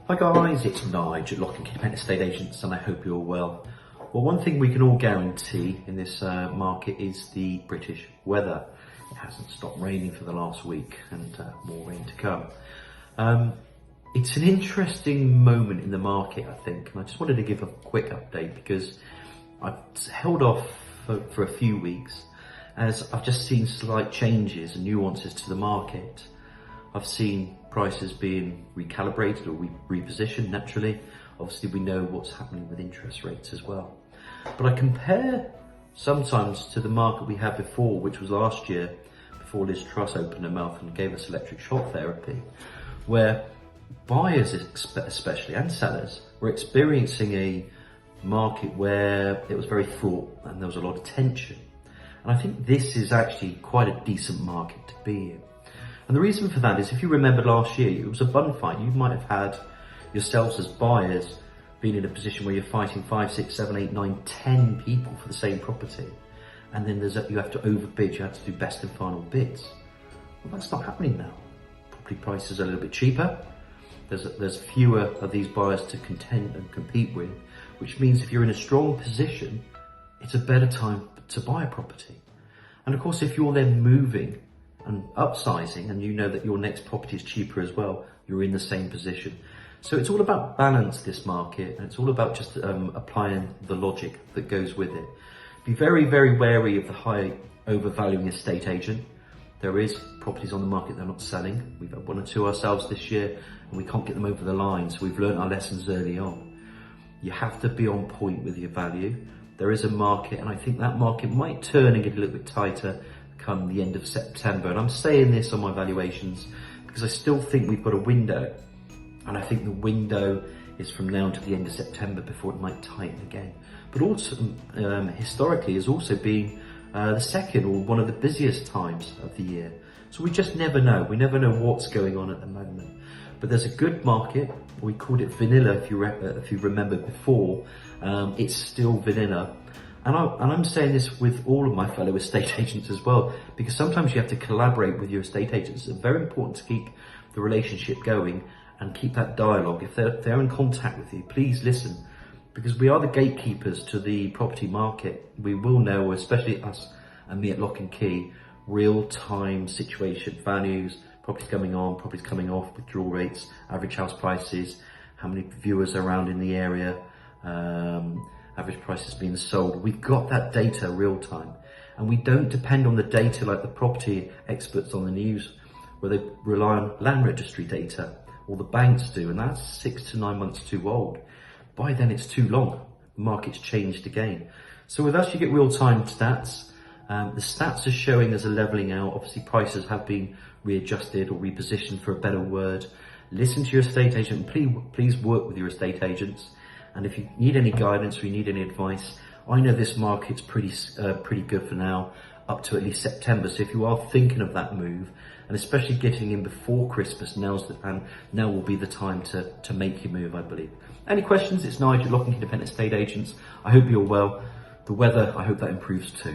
Hi guys, it's Nigel, 𝘀𝗵𝗶𝗶 Estate Agents, and I hope you're all well. Well, one thing we can all guarantee in this market is the British weather. It hasn't stopped raining for the last week, and more rain to come. It's an interesting moment in the market, I think, and I just wanted to give a quick update because I've held off for a few weeks as I've just seen slight changes and nuances to the market. I've seen prices being recalibrated or repositioned naturally. Obviously we know what's happening with interest rates as well. But I compare sometimes to the market we had before, which was last year, before 𝘧𝗵𝗵𝗶 opened her mouth and gave us electric shock therapy, where buyers especially and sellers were experiencing a market where it was very fraught and there was a lot of tension. And I think this is actually quite a decent market to be in. And the reason for that is, if you remember last year, it was a bun fight. You might have had yourselves as buyers being in a position where you're fighting 5, 6, 7, 8, 9, 10 people for the same property. And then you have to overbid, you have to do best and final bids. Well, that's not happening now. Property prices are a little bit cheaper. There's fewer of these buyers to contend and compete with, which means if you're in a strong position, it's a better time to buy a property. And of course, if you're then moving and upsizing, and you know that your next property is cheaper as well, you're in the same position. So it's all about balance, this market, and it's all about just applying the logic that goes with it. Be very, very wary of the high overvaluing estate agent. There is properties on the market that are not selling. We've had one or two ourselves this year, and we can't get them over the line, so we've learned our lessons early on. You have to be on point with your value. There is a market, and I think that market might turn and get a little bit tighter come the end of September. And I'm saying this on my valuations because I still think we've got a window, and I think the window is from now to the end of September before it might tighten again. But also historically has also been the second or one of the busiest times of the year. So we just never know. We never know what's going on at the moment. But there's a good market. We called it vanilla if you remember before. It's still vanilla. And I'm saying this with all of my fellow estate agents as well, because sometimes you have to collaborate with your estate agents. It's very important to keep the relationship going and keep that dialogue. If they're in contact with you, please listen, because we are the gatekeepers to the property market. We will know, especially us and me at 𝘀𝗵𝗶𝗶, real-time situation, values, properties coming on, properties coming off, withdrawal rates, average house prices, how many viewers are around in the area, average prices being sold. We've got that data real time, and we don't depend on the data like the property experts on the news, where they rely on land registry data, or the banks do, and that's 6 to 9 months too old. By then it's too long. The market's changed again. So with us, you get real time stats. The stats are showing there's a leveling out. Obviously prices have been readjusted or repositioned, for a better word. Listen to your estate agent. Please work with your estate agents. And if you need any guidance or you need any advice, I know this market's pretty good for now, up to at least September. So if you are thinking of that move, and especially getting in before Christmas, now will be the time to make your move, I believe. Any questions? It's Nigel, 𝘀𝗵𝗶𝗶𝗶 Estate Agents. I hope you're well. The weather, I hope that improves too.